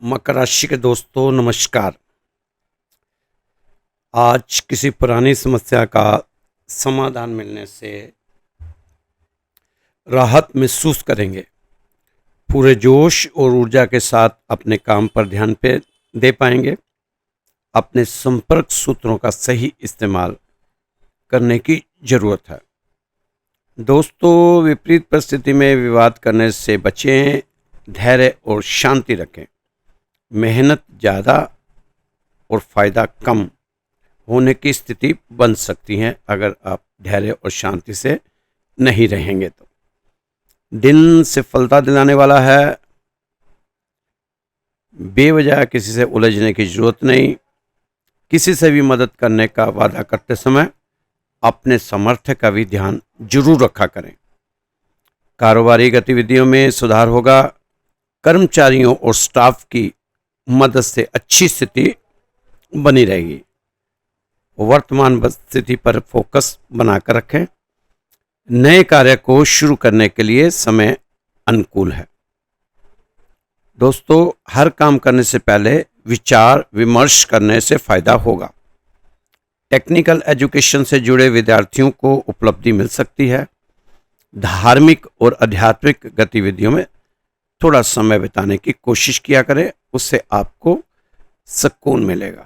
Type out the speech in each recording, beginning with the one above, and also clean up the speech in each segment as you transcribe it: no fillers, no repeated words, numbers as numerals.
मकर राशि के दोस्तों नमस्कार। आज किसी पुरानी समस्या का समाधान मिलने से राहत महसूस करेंगे। पूरे जोश और ऊर्जा के साथ अपने काम पर ध्यान पे दे पाएंगे। अपने संपर्क सूत्रों का सही इस्तेमाल करने की जरूरत है। दोस्तों, विपरीत परिस्थिति में विवाद करने से बचें। धैर्य और शांति रखें। मेहनत ज़्यादा और फायदा कम होने की स्थिति बन सकती है अगर आप धैर्य और शांति से नहीं रहेंगे तो। दिन सफलता दिलाने वाला है। बेवजह किसी से उलझने की जरूरत नहीं। किसी से भी मदद करने का वादा करते समय अपने सामर्थ्य का भी ध्यान जरूर रखा करें। कारोबारी गतिविधियों में सुधार होगा। कर्मचारियों और स्टाफ की मदद से अच्छी स्थिति बनी रहेगी। वर्तमान स्थिति पर फोकस बनाकर रखें। नए कार्य को शुरू करने के लिए समय अनुकूल है। दोस्तों, हर काम करने से पहले विचार विमर्श करने से फायदा होगा। टेक्निकल एजुकेशन से जुड़े विद्यार्थियों को उपलब्धि मिल सकती है। धार्मिक और आध्यात्मिक गतिविधियों में थोड़ा समय बिताने की कोशिश किया करें, उससे आपको सुकून मिलेगा।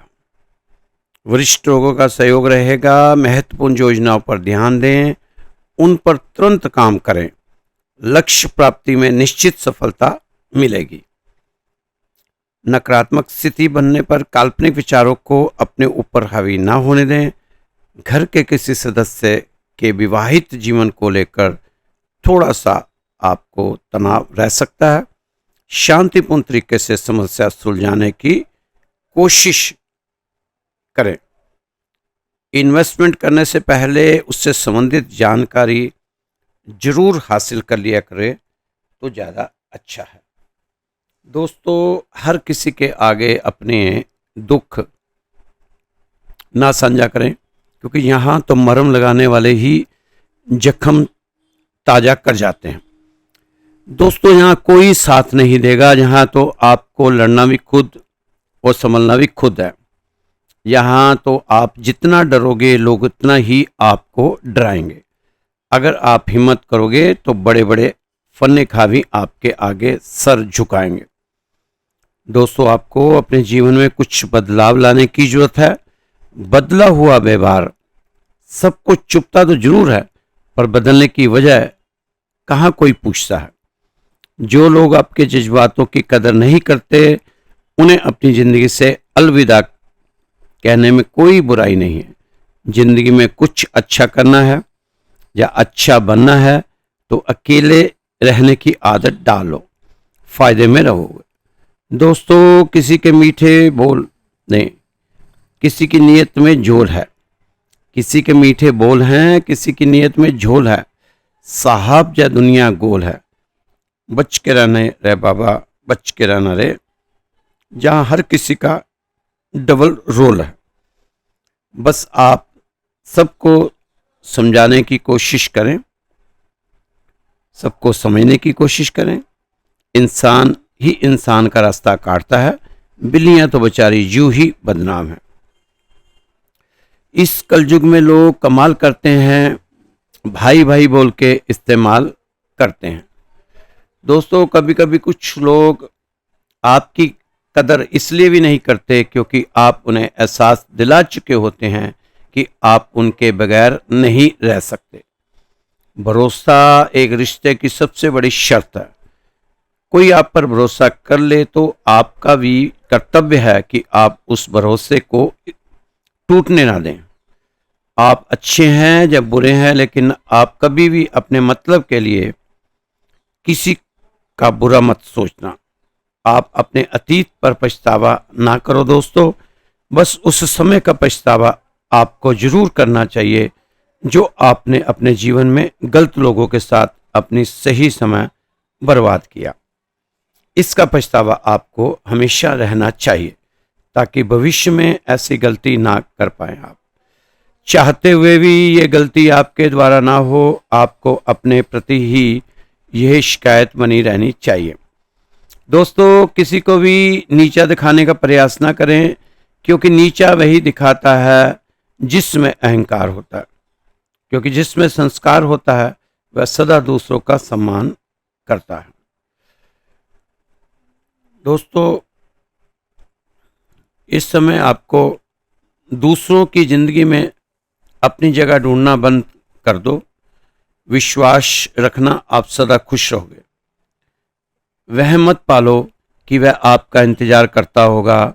वरिष्ठ लोगों का सहयोग रहेगा। महत्वपूर्ण योजनाओं पर ध्यान दें, उन पर तुरंत काम करें। लक्ष्य प्राप्ति में निश्चित सफलता मिलेगी। नकारात्मक स्थिति बनने पर काल्पनिक विचारों को अपने ऊपर हावी ना होने दें। घर के किसी सदस्य के विवाहित जीवन को लेकर थोड़ा सा आपको तनाव रह सकता है। शांतिपूर्ण तरीके से समस्या सुलझाने की कोशिश करें। इन्वेस्टमेंट करने से पहले उससे संबंधित जानकारी जरूर हासिल कर लिया करें तो ज़्यादा अच्छा है। दोस्तों, हर किसी के आगे अपने दुख ना साझा करें, क्योंकि यहाँ तो मरहम लगाने वाले ही जख्म ताज़ा कर जाते हैं। दोस्तों, यहाँ कोई साथ नहीं देगा। यहाँ तो आपको लड़ना भी खुद और संभलना भी खुद है। यहाँ तो आप जितना डरोगे लोग उतना ही आपको डराएंगे। अगर आप हिम्मत करोगे तो बड़े बड़े फन्ने खा भी आपके आगे सर झुकाएंगे। दोस्तों, आपको अपने जीवन में कुछ बदलाव लाने की जरूरत है। बदला हुआ व्यवहार सब कुछ चुपता तो जरूर है, पर बदलने की वजह कहाँ कोई पूछता है। जो लोग आपके जज्बातों की कदर नहीं करते, उन्हें अपनी जिंदगी से अलविदा कहने में कोई बुराई नहीं है। जिंदगी में कुछ अच्छा करना है या अच्छा बनना है तो अकेले रहने की आदत डालो, फायदे में रहोगे। दोस्तों, किसी के मीठे बोल नहीं, किसी की नीयत में झोल है। किसी के मीठे बोल हैं, किसी की नीयत में झोल है। साहब या दुनिया गोल है। बच के रहने रे बाबा, बच के रहना रे। जहाँ हर किसी का डबल रोल है। बस आप सबको समझाने की कोशिश करें, सबको समझने की कोशिश करें। इंसान ही इंसान का रास्ता काटता है। बिल्लियां तो बेचारी यूं ही बदनाम है। इस कलयुग में लोग कमाल करते हैं, भाई भाई बोल के इस्तेमाल करते हैं। दोस्तों, कभी कभी कुछ लोग आपकी कदर इसलिए भी नहीं करते क्योंकि आप उन्हें एहसास दिला चुके होते हैं कि आप उनके बगैर नहीं रह सकते। भरोसा एक रिश्ते की सबसे बड़ी शर्त है। कोई आप पर भरोसा कर ले तो आपका भी कर्तव्य है कि आप उस भरोसे को टूटने ना दें। आप अच्छे हैं या बुरे हैं, लेकिन आप कभी भी अपने मतलब के लिए किसी का बुरा मत सोचना। आप अपने अतीत पर पछतावा ना करो दोस्तों। बस उस समय का पछतावा आपको जरूर करना चाहिए जो आपने अपने जीवन में गलत लोगों के साथ अपनी सही समय बर्बाद किया। इसका पछतावा आपको हमेशा रहना चाहिए ताकि भविष्य में ऐसी गलती ना कर पाए। आप चाहते हुए भी ये गलती आपके द्वारा ना हो। आपको अपने प्रति ही यह शिकायत बनी रहनी चाहिए। दोस्तों, किसी को भी नीचा दिखाने का प्रयास ना करें, क्योंकि नीचा वही दिखाता है जिसमें अहंकार होता है। क्योंकि जिसमें संस्कार होता है वह सदा दूसरों का सम्मान करता है। दोस्तों, इस समय आपको दूसरों की जिंदगी में अपनी जगह ढूंढना बंद कर दो। विश्वास रखना, आप सदा खुश रहोगे। वह मत पालो कि वह आपका इंतजार करता होगा।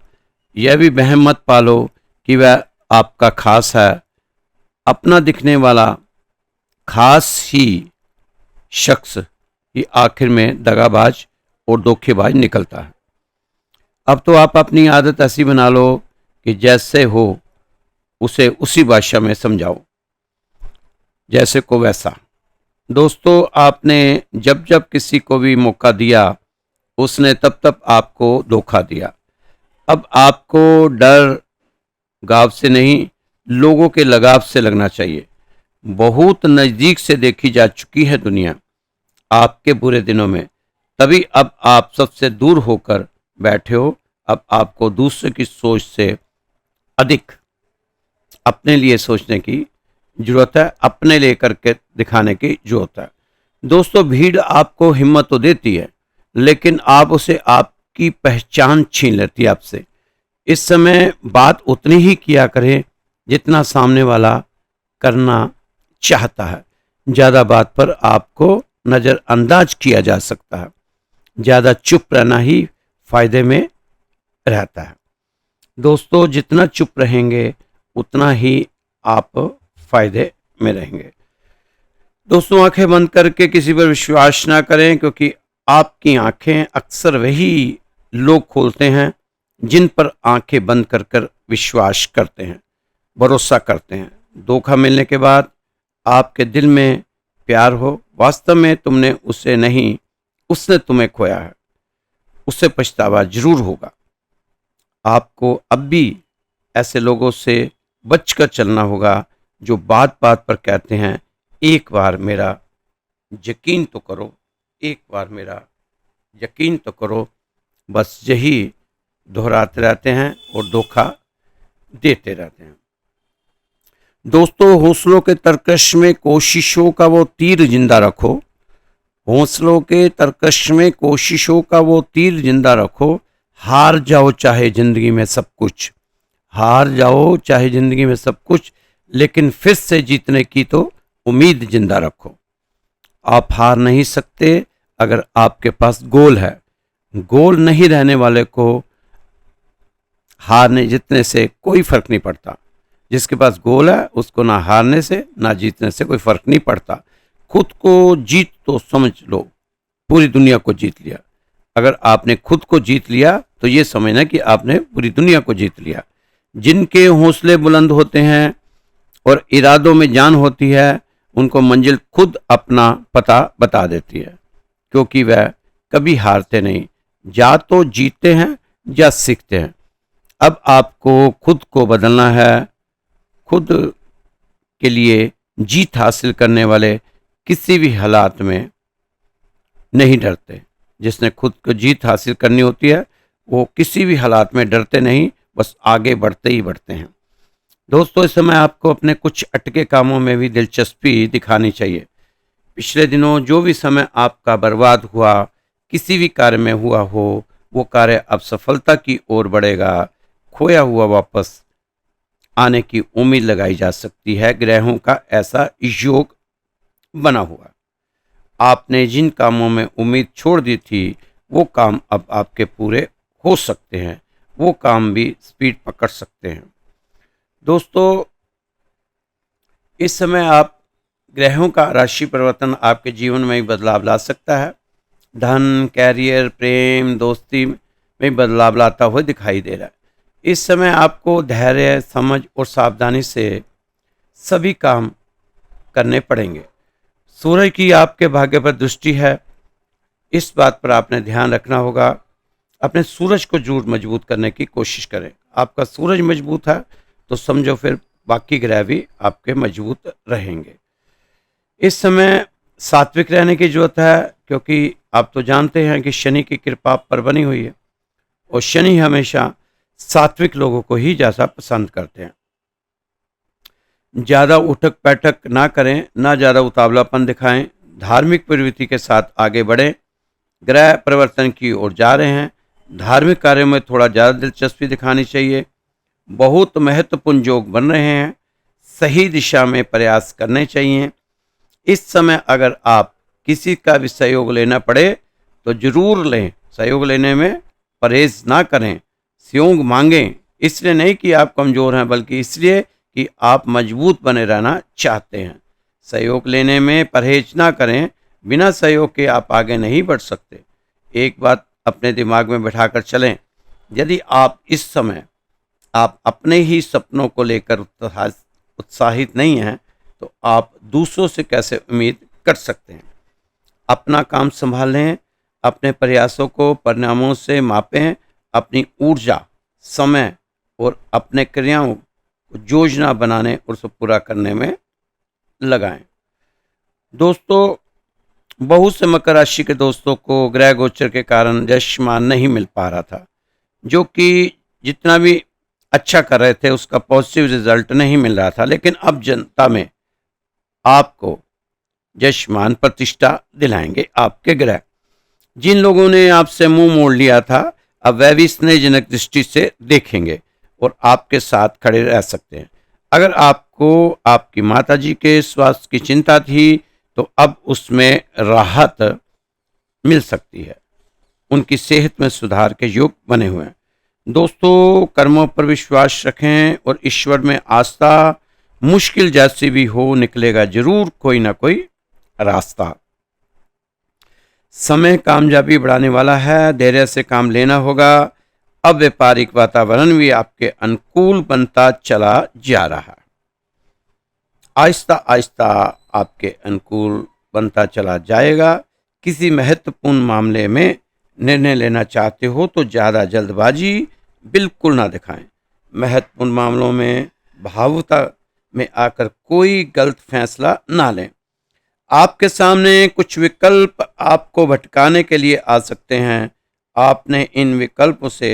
यह भी वहम मत पालो कि वह आपका खास है। अपना दिखने वाला खास ही शख्स ही आखिर में दगाबाज और धोखेबाज निकलता है। अब तो आप अपनी आदत ऐसी बना लो कि जैसे हो उसे उसी भाषा में समझाओ, जैसे को वैसा। दोस्तों, आपने जब जब किसी को भी मौका दिया, उसने तब तब आपको धोखा दिया। अब आपको डर गाव से नहीं, लोगों के लगाव से लगना चाहिए। बहुत नज़दीक से देखी जा चुकी है दुनिया आपके बुरे दिनों में, तभी अब आप सबसे दूर होकर बैठे हो। अब आपको दूसरे की सोच से अधिक अपने लिए सोचने की जरूरत है, अपने लिए करके दिखाने की जरूरत है। दोस्तों, भीड़ आपको हिम्मत तो देती है, लेकिन आप उसे आपकी पहचान छीन लेती है आपसे। इस समय बात उतनी ही किया करें जितना सामने वाला करना चाहता है। ज़्यादा बात पर आपको नज़रअंदाज किया जा सकता है। ज़्यादा चुप रहना ही फायदे में रहता है। दोस्तों, जितना चुप रहेंगे उतना ही आप फायदे में रहेंगे। दोस्तों, आंखें बंद करके किसी पर विश्वास ना करें, क्योंकि आपकी आंखें अक्सर वही लोग खोलते हैं जिन पर आंखें बंद कर कर विश्वास करते हैं, भरोसा करते हैं। धोखा मिलने के बाद आपके दिल में प्यार हो, वास्तव में तुमने उसे नहीं, उसने तुम्हें खोया है, उससे पछतावा जरूर होगा। आपको अब भी ऐसे लोगों से बचकर चलना होगा जो बात बात पर कहते हैं, एक बार मेरा यकीन तो करो, एक बार मेरा यकीन तो करो। बस यही दोहराते रहते हैं और धोखा देते रहते हैं। दोस्तों, हौसलों के तरकश में कोशिशों का वो तीर जिंदा रखो। हौसलों के तरकश में कोशिशों का वो तीर जिंदा रखो। हार जाओ चाहे जिंदगी में सब कुछ, हार जाओ चाहे जिंदगी में सब कुछ, लेकिन फिर से जीतने की तो उम्मीद जिंदा रखो। आप हार नहीं सकते अगर आपके पास गोल है। गोल नहीं रहने वाले को हारने जीतने से कोई फर्क नहीं पड़ता। जिसके पास गोल है उसको ना हारने से ना जीतने से कोई फर्क नहीं पड़ता। खुद को जीत तो समझ लो, पूरी दुनिया को जीत लिया। अगर आपने खुद को जीत लिया तो ये समझना कि आपने पूरी दुनिया को जीत लिया। जिनके हौसले बुलंद होते हैं और इरादों में जान होती है, उनको मंजिल खुद अपना पता बता देती है, क्योंकि वह कभी हारते नहीं, या तो जीतते हैं या सीखते हैं। अब आपको खुद को बदलना है। खुद के लिए जीत हासिल करने वाले किसी भी हालात में नहीं डरते। जिसने खुद को जीत हासिल करनी होती है वो किसी भी हालात में डरते नहीं, बस आगे बढ़ते ही बढ़ते हैं। दोस्तों, इस समय आपको अपने कुछ अटके कामों में भी दिलचस्पी दिखानी चाहिए। पिछले दिनों जो भी समय आपका बर्बाद हुआ, किसी भी कार्य में हुआ हो, वो कार्य अब सफलता की ओर बढ़ेगा। खोया हुआ वापस आने की उम्मीद लगाई जा सकती है। ग्रहों का ऐसा योग बना हुआ। आपने जिन कामों में उम्मीद छोड़ दी थी वो काम अब आपके पूरे हो सकते हैं। वो काम भी स्पीड पकड़ सकते हैं। दोस्तों, इस समय आप ग्रहों का राशि परिवर्तन आपके जीवन में भी बदलाव ला सकता है। धन, कैरियर, प्रेम, दोस्ती में बदलाव लाता हुआ दिखाई दे रहा है। इस समय आपको धैर्य, समझ और सावधानी से सभी काम करने पड़ेंगे। सूर्य की आपके भाग्य पर दृष्टि है, इस बात पर आपने ध्यान रखना होगा। अपने सूरज को जरूर मजबूत करने की कोशिश करें। आपका सूरज मजबूत है तो समझो फिर बाकी ग्रह भी आपके मजबूत रहेंगे। इस समय सात्विक रहने की जरूरत है, क्योंकि आप तो जानते हैं कि शनि की कृपा आप पर बनी हुई है और शनि हमेशा सात्विक लोगों को ही ज़्यादा पसंद करते हैं। ज़्यादा उठक बैठक ना करें, ना ज़्यादा उतावलापन दिखाएं, धार्मिक प्रवृत्ति के साथ आगे बढ़ें। ग्रह परिवर्तन की ओर जा रहे हैं, धार्मिक कार्यों में थोड़ा ज़्यादा दिलचस्पी दिखानी चाहिए। बहुत महत्वपूर्ण योग बन रहे हैं, सही दिशा में प्रयास करने चाहिए। इस समय अगर आप किसी का भी सहयोग लेना पड़े तो जरूर लें। सहयोग लेने में परहेज ना करें, सहयोग मांगें, इसलिए नहीं कि आप कमज़ोर हैं बल्कि इसलिए कि आप मजबूत बने रहना चाहते हैं। सहयोग लेने में परहेज ना करें, बिना सहयोग के आप आगे नहीं बढ़ सकते। एक बात अपने दिमाग में बैठाकर चलें, यदि आप इस समय आप अपने ही सपनों को लेकर उत्साहित नहीं हैं तो आप दूसरों से कैसे उम्मीद कर सकते हैं। अपना काम संभालें, अपने प्रयासों को परिणामों से मापें, अपनी ऊर्जा, समय और अपने क्रियाओं को योजना बनाने और उसे पूरा करने में लगाएं। दोस्तों, बहुत से मकर राशि के दोस्तों को ग्रह गोचर के कारण यशमान नहीं मिल पा रहा था, जो कि जितना भी अच्छा कर रहे थे उसका पॉजिटिव रिजल्ट नहीं मिल रहा था। लेकिन अब जनता में आपको यशमान प्रतिष्ठा दिलाएंगे आपके ग्रह। जिन लोगों ने आपसे मुंह मोड़ लिया था, अब वह भी स्नेहजनक दृष्टि से देखेंगे और आपके साथ खड़े रह सकते हैं। अगर आपको आपकी माताजी के स्वास्थ्य की चिंता थी तो अब उसमें राहत मिल सकती है। उनकी सेहत में सुधार के योग बने हुए हैं। दोस्तों, कर्मों पर विश्वास रखें और ईश्वर में आस्था। मुश्किल जैसी भी हो, निकलेगा जरूर कोई ना कोई रास्ता। समय कामयाबी बढ़ाने वाला है, धैर्य से काम लेना होगा। अब व्यापारिक वातावरण भी आपके अनुकूल बनता चला जा रहा है। आहिस्ता आहिस्ता आपके अनुकूल बनता चला जाएगा। किसी महत्वपूर्ण मामले में निर्णय लेना चाहते हो तो ज़्यादा जल्दबाजी बिल्कुल ना दिखाएं। महत्वपूर्ण मामलों में भावुकता में आकर कोई गलत फैसला ना लें। आपके सामने कुछ विकल्प आपको भटकाने के लिए आ सकते हैं। आपने इन विकल्पों से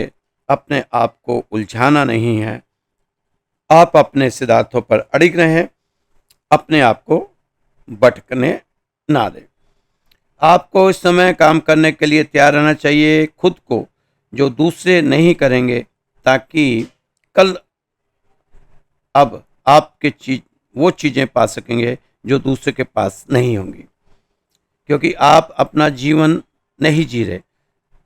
अपने आप को उलझाना नहीं है। आप अपने सिद्धांतों पर अड़िग रहें, अपने आप को भटकने ना दें। आपको इस समय काम करने के लिए तैयार रहना चाहिए, खुद को जो दूसरे नहीं करेंगे, ताकि कल अब आपके वो चीज़ें पा सकेंगे जो दूसरे के पास नहीं होंगी। क्योंकि आप अपना जीवन नहीं जी रहे,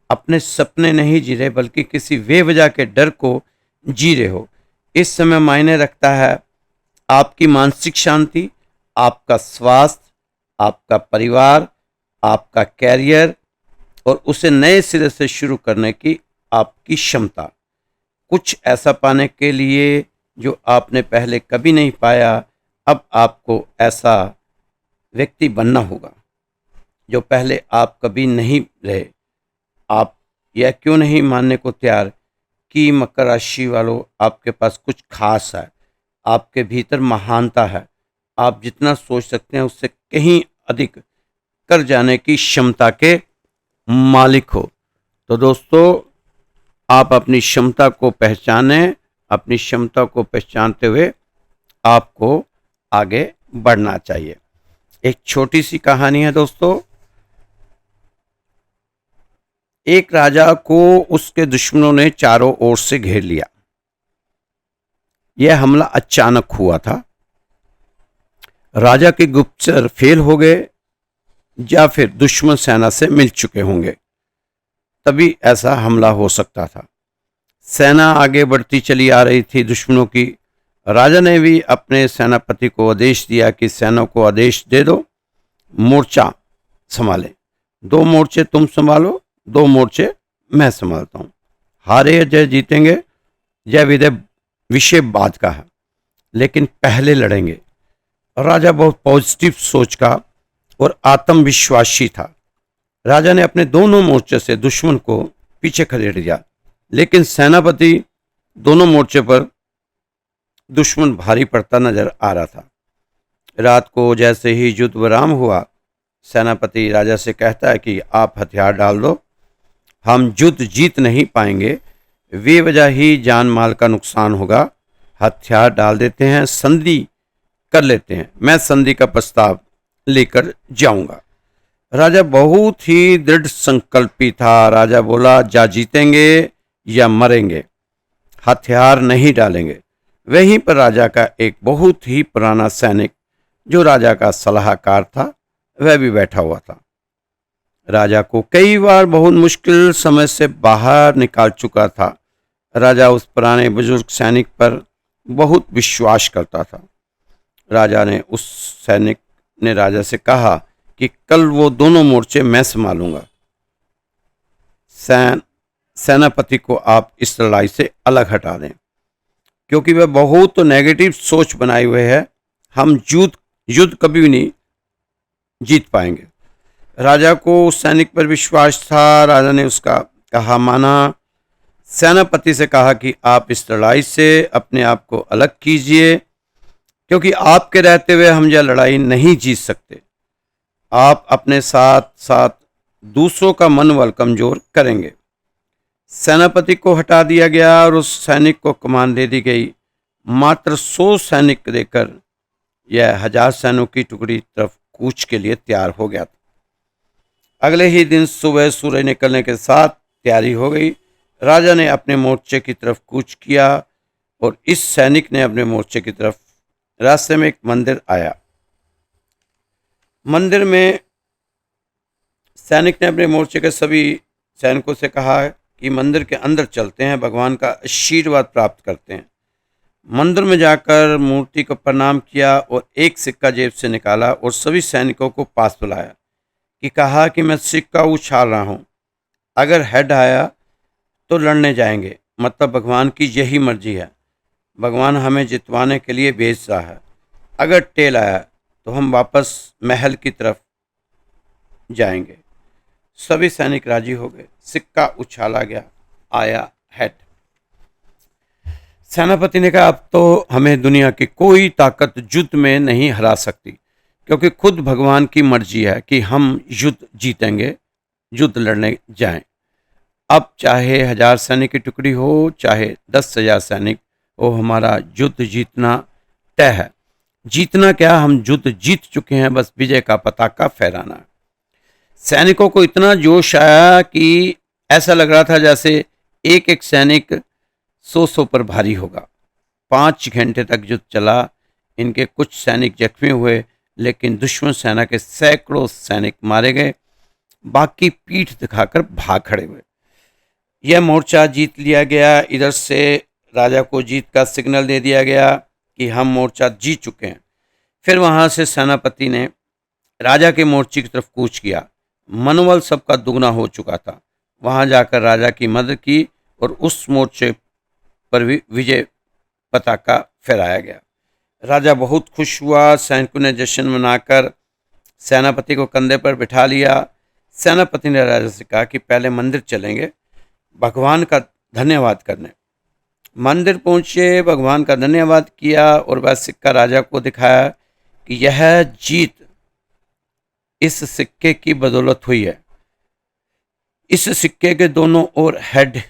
अपने सपने नहीं जी रहे, बल्कि किसी बेवजह के डर को जी रहे हो। इस समय मायने रखता है आपकी मानसिक शांति, आपका स्वास्थ्य, आपका परिवार, आपका कैरियर और उसे नए सिरे से शुरू करने की आपकी क्षमता। कुछ ऐसा पाने के लिए जो आपने पहले कभी नहीं पाया, अब आपको ऐसा व्यक्ति बनना होगा जो पहले आप कभी नहीं रहे। आप यह क्यों नहीं मानने को तैयार कि मकर राशि वालों, आपके पास कुछ खास है, आपके भीतर महानता है। आप जितना सोच सकते हैं उससे कहीं अधिक कर जाने की क्षमता के मालिक हो। तो दोस्तों, आप अपनी क्षमता को पहचानें। अपनी क्षमता को पहचानते हुए आपको आगे बढ़ना चाहिए। एक छोटी सी कहानी है दोस्तों। एक राजा को उसके दुश्मनों ने चारों ओर से घेर लिया। यह हमला अचानक हुआ था। राजा के गुप्तचर फेल हो गए या फिर दुश्मन सेना से मिल चुके होंगे, तभी ऐसा हमला हो सकता था। सेना आगे बढ़ती चली आ रही थी दुश्मनों की। राजा ने भी अपने सेनापति को आदेश दिया कि सेना को आदेश दे दो, मोर्चा संभाले। 2 मोर्चे तुम संभालो, 2 मोर्चे मैं संभालता हूँ। हारे या जय जीतेंगे, यह विषय बात का है, लेकिन पहले लड़ेंगे। राजा बहुत पॉजिटिव सोच का और आत्मविश्वासी था। राजा ने अपने दोनों मोर्चे से दुश्मन को पीछे खदेड़ दिया, लेकिन सेनापति दोनों मोर्चे पर दुश्मन भारी पड़ता नजर आ रहा था। रात को जैसे ही युद्ध विराम हुआ, सेनापति राजा से कहता है कि आप हथियार डाल दो, हम युद्ध जीत नहीं पाएंगे, बेवजह ही जान माल का नुकसान होगा। हथियार डाल देते हैं, संधि कर लेते हैं, मैं संधि का प्रस्ताव लेकर जाऊंगा। राजा बहुत ही दृढ़ संकल्पी था। राजा बोला, जा जीतेंगे या मरेंगे, हथियार नहीं डालेंगे। वहीं पर राजा का एक बहुत ही पुराना सैनिक जो राजा का सलाहकार था वह भी बैठा हुआ था। राजा को कई बार बहुत मुश्किल समय से बाहर निकाल चुका था। राजा उस पुराने बुजुर्ग सैनिक पर बहुत विश्वास करता था। राजा ने उस सैनिक ने राजा से कहा कि कल वो दोनों मोर्चे मैं संभालूंगा। सेनापति को आप इस लड़ाई से अलग हटा दें, क्योंकि वह बहुत नेगेटिव सोच बनाए हुए है, हम युद्ध कभी भी नहीं जीत पाएंगे। राजा को उस सैनिक पर विश्वास था। राजा ने उसका कहा माना। सेनापति से कहा कि आप इस लड़ाई से अपने आप को अलग कीजिए, क्योंकि आपके रहते हुए हम यह लड़ाई नहीं जीत सकते। आप अपने साथ साथ दूसरों का मनोबल कमजोर करेंगे। सेनापति को हटा दिया गया और उस सैनिक को कमान दे दी गई। मात्र 100 सैनिक देकर यह 1000 सैनिकों की टुकड़ी तरफ कूच के लिए तैयार हो गया था। अगले ही दिन सुबह सूरज निकलने के साथ तैयारी हो गई। राजा ने अपने मोर्चे की तरफ कूच किया और इस सैनिक ने अपने मोर्चे की तरफ। रास्ते में एक मंदिर आया। मंदिर में सैनिक ने अपने मोर्चे के सभी सैनिकों से कहा कि मंदिर के अंदर चलते हैं, भगवान का आशीर्वाद प्राप्त करते हैं। मंदिर में जाकर मूर्ति को प्रणाम किया और एक सिक्का जेब से निकाला और सभी सैनिकों को पास बुलाया कि कहा कि मैं सिक्का उछाल रहा हूँ, अगर हेड आया तो लड़ने जाएंगे, मतलब भगवान की यही मर्जी है, भगवान हमें जितवाने के लिए भेज रहा है। अगर टेल आया तो हम वापस महल की तरफ जाएंगे। सभी सैनिक राजी हो गए। सिक्का उछाला गया, आया हेड। सेनापति ने कहा, अब तो हमें दुनिया की कोई ताकत युद्ध में नहीं हरा सकती, क्योंकि खुद भगवान की मर्जी है कि हम युद्ध जीतेंगे, युद्ध लड़ने जाएं। अब चाहे 1000 सैनिक की टुकड़ी हो, चाहे 10,000 सैनिक हो, हमारा युद्ध जीतना तय है। जीतना क्या, हम युद्ध जीत चुके हैं, बस विजय का पताका फहराना। सैनिकों को इतना जोश आया कि ऐसा लग रहा था जैसे एक एक सैनिक 100 पर भारी होगा। 5 घंटे तक युद्ध चला। इनके कुछ सैनिक जख्मी हुए, लेकिन दुश्मन सेना के सैकड़ों सैनिक मारे गए, बाकी पीठ दिखाकर भाग खड़े हुए। यह मोर्चा जीत लिया गया। इधर से राजा को जीत का सिग्नल दे दिया गया कि हम मोर्चा जीत चुके हैं। फिर वहां से सेनापति ने राजा के मोर्चे की तरफ कूच किया। मनोबल सबका दुगना हो चुका था। वहां जाकर राजा की मदद की और उस मोर्चे पर भी विजय पताका फहराया गया। राजा बहुत खुश हुआ। सैनिकों ने जश्न मनाकर सेनापति को कंधे पर बिठा लिया। सेनापति ने राजा से कहा कि पहले मंदिर चलेंगे भगवान का धन्यवाद करने। मंदिर पहुंचे, भगवान का धन्यवाद किया और वह सिक्का राजा को दिखाया कि यह जीत इस सिक्के की बदौलत हुई है। इस सिक्के के दोनों ओर हेड।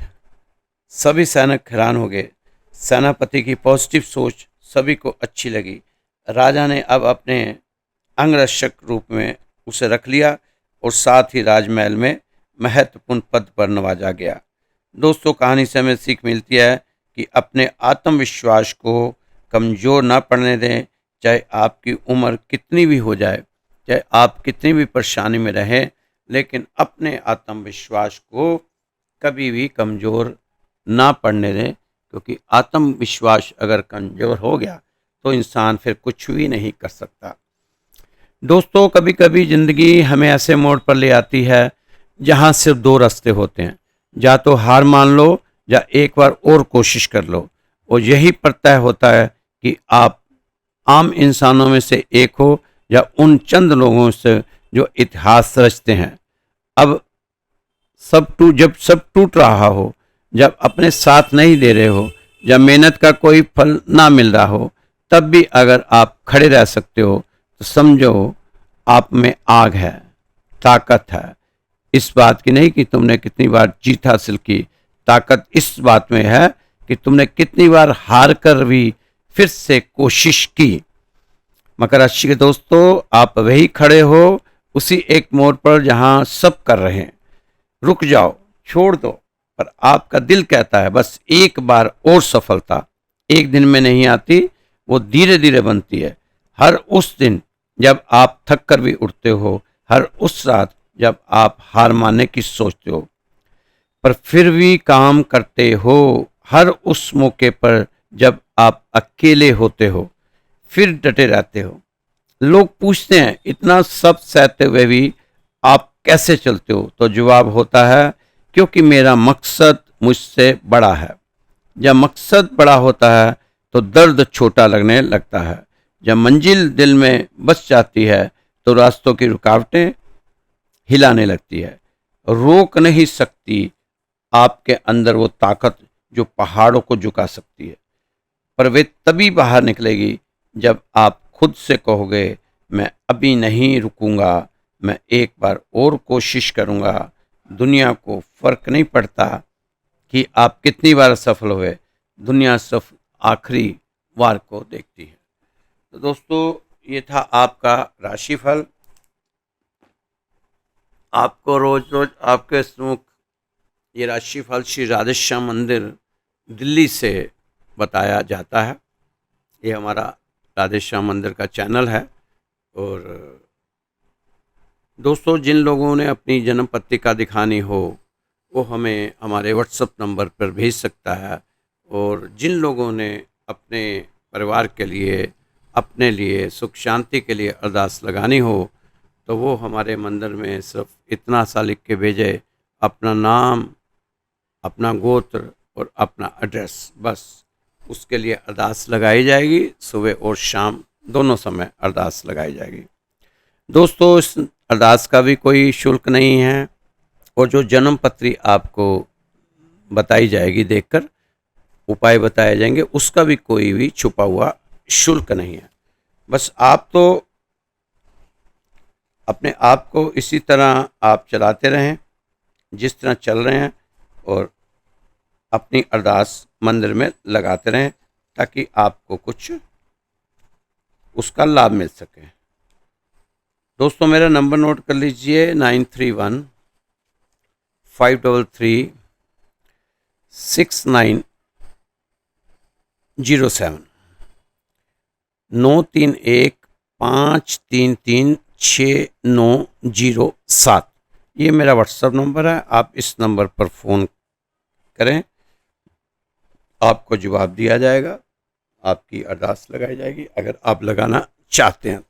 सभी सैनिक हैरान हो गए। सेनापति की पॉजिटिव सोच सभी को अच्छी लगी। राजा ने अब अपने अंगरक्षक रूप में उसे रख लिया और साथ ही राजमहल में महत्वपूर्ण पद पर नवाजा गया। दोस्तों, कहानी से हमें सीख मिलती है कि अपने आत्मविश्वास को कमज़ोर ना पड़ने दें। चाहे आपकी उम्र कितनी भी हो जाए, चाहे आप कितनी भी परेशानी में रहें, लेकिन अपने आत्मविश्वास को कभी भी कमज़ोर ना पड़ने दें, क्योंकि आत्मविश्वास अगर कमज़ोर हो गया तो इंसान फिर कुछ भी नहीं कर सकता। दोस्तों, कभी कभी ज़िंदगी हमें ऐसे मोड़ पर ले आती है जहाँ सिर्फ 2 रास्ते होते हैं, या तो हार मान लो या एक बार और कोशिश कर लो। और यही पर तय होता है कि आप आम इंसानों में से एक हो या उन चंद लोगों से जो इतिहास रचते हैं। अब जब सब टूट रहा हो, जब अपने साथ नहीं दे रहे हो, जब मेहनत का कोई फल ना मिल रहा हो, तब भी अगर आप खड़े रह सकते हो तो समझो आप में आग है। ताकत है इस बात की नहीं कि तुमने कितनी बार जीत हासिल की, ताकत इस बात में है कि तुमने कितनी बार हार कर भी फिर से कोशिश की। मकर राशि के दोस्तों, आप वही खड़े हो उसी एक मोड़ पर जहां सब कर रहे हैं। रुक जाओ, छोड़ दो, पर आपका दिल कहता है बस एक बार और सफलता। एक दिन में नहीं आती, वो धीरे धीरे बनती है। हर उस दिन जब आप थक कर भी उठते हो, हर उस रात जब आप हार मानने की सोचते हो पर फिर भी काम करते हो, हर उस मौके पर जब आप अकेले होते हो फिर डटे रहते हो। लोग पूछते हैं इतना सब सहते हुए भी आप कैसे चलते हो, तो जवाब होता है क्योंकि मेरा मकसद मुझसे बड़ा है। जब मकसद बड़ा होता है तो दर्द छोटा लगने लगता है। जब मंजिल दिल में बस जाती है तो रास्तों की रुकावटें हिलाने लगती है। रोक नहीं सकती आपके अंदर वो ताकत जो पहाड़ों को झुका सकती है, पर वे तभी बाहर निकलेगी जब आप खुद से कहोगे मैं अभी नहीं रुकूंगा, मैं एक बार और कोशिश करूंगा। दुनिया को फर्क नहीं पड़ता कि आप कितनी बार सफल हुए, दुनिया सिर्फ आखिरी वार को देखती है। तो दोस्तों, ये था आपका राशिफल। आपको रोज रोज आपके सम्मुख ये राशिफल श्री राधेश्याम मंदिर दिल्ली से बताया जाता है। ये हमारा राधेश्याम मंदिर का चैनल है। और दोस्तों, जिन लोगों ने अपनी जन्म पत्रिका दिखानी हो वो हमें हमारे व्हाट्सएप नंबर पर भेज सकता है। और जिन लोगों ने अपने परिवार के लिए, अपने लिए सुख शांति के लिए अरदास लगानी हो तो वो हमारे मंदिर में सिर्फ इतना सा लिख के भेजे, अपना नाम, अपना गोत्र और अपना एड्रेस, बस उसके लिए अरदास लगाई जाएगी। सुबह और शाम दोनों समय अरदास लगाई जाएगी। दोस्तों, इस अरदास का भी कोई शुल्क नहीं है और जो जन्म पत्री आपको बताई जाएगी, देखकर उपाय बताए जाएंगे, उसका भी कोई भी छुपा हुआ शुल्क नहीं है। बस आप तो अपने आप को इसी तरह आप चलाते रहें जिस तरह चल रहे हैं और अपनी अरदास मंदिर में लगाते रहें ताकि आपको कुछ उसका लाभ मिल सके। दोस्तों, मेरा नंबर नोट कर लीजिए 9315336907 9315336907। ये मेरा व्हाट्सएप नंबर है। आप इस नंबर पर फ़ोन करें, आपको जवाब दिया जाएगा, आपकी अरदास लगाई जाएगी अगर आप लगाना चाहते हैं।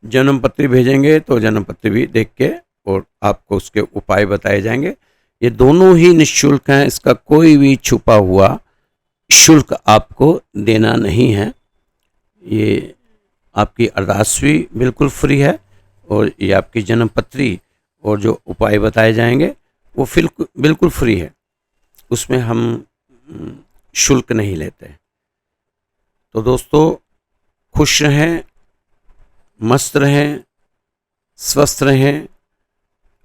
जन्म पत्री भेजेंगे तो जन्म पत्री भी देख के और आपको उसके उपाय बताए जाएंगे। ये दोनों ही निःशुल्क हैं, इसका कोई भी छुपा हुआ शुल्क आपको देना नहीं है। ये आपकी अरदास भी बिल्कुल फ्री है और ये आपकी जन्म पत्री और जो उपाय बताए जाएंगे वो बिल्कुल फ्री है, उसमें हम शुल्क नहीं लेते। तो दोस्तों, खुश रहें, मस्त रहें, स्वस्थ रहें,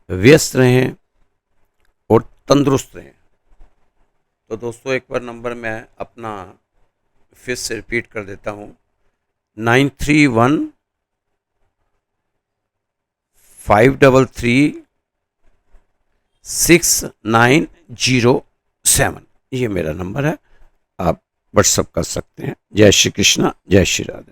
व्यस्त रहें और तंदुरुस्त रहें। तो दोस्तों, एक बार नंबर मैं अपना फिर से रिपीट कर देता हूँ, 9315336907। ये मेरा नंबर है, आप व्हाट्सएप कर सकते हैं। जय श्री कृष्णा, जय श्री राधे।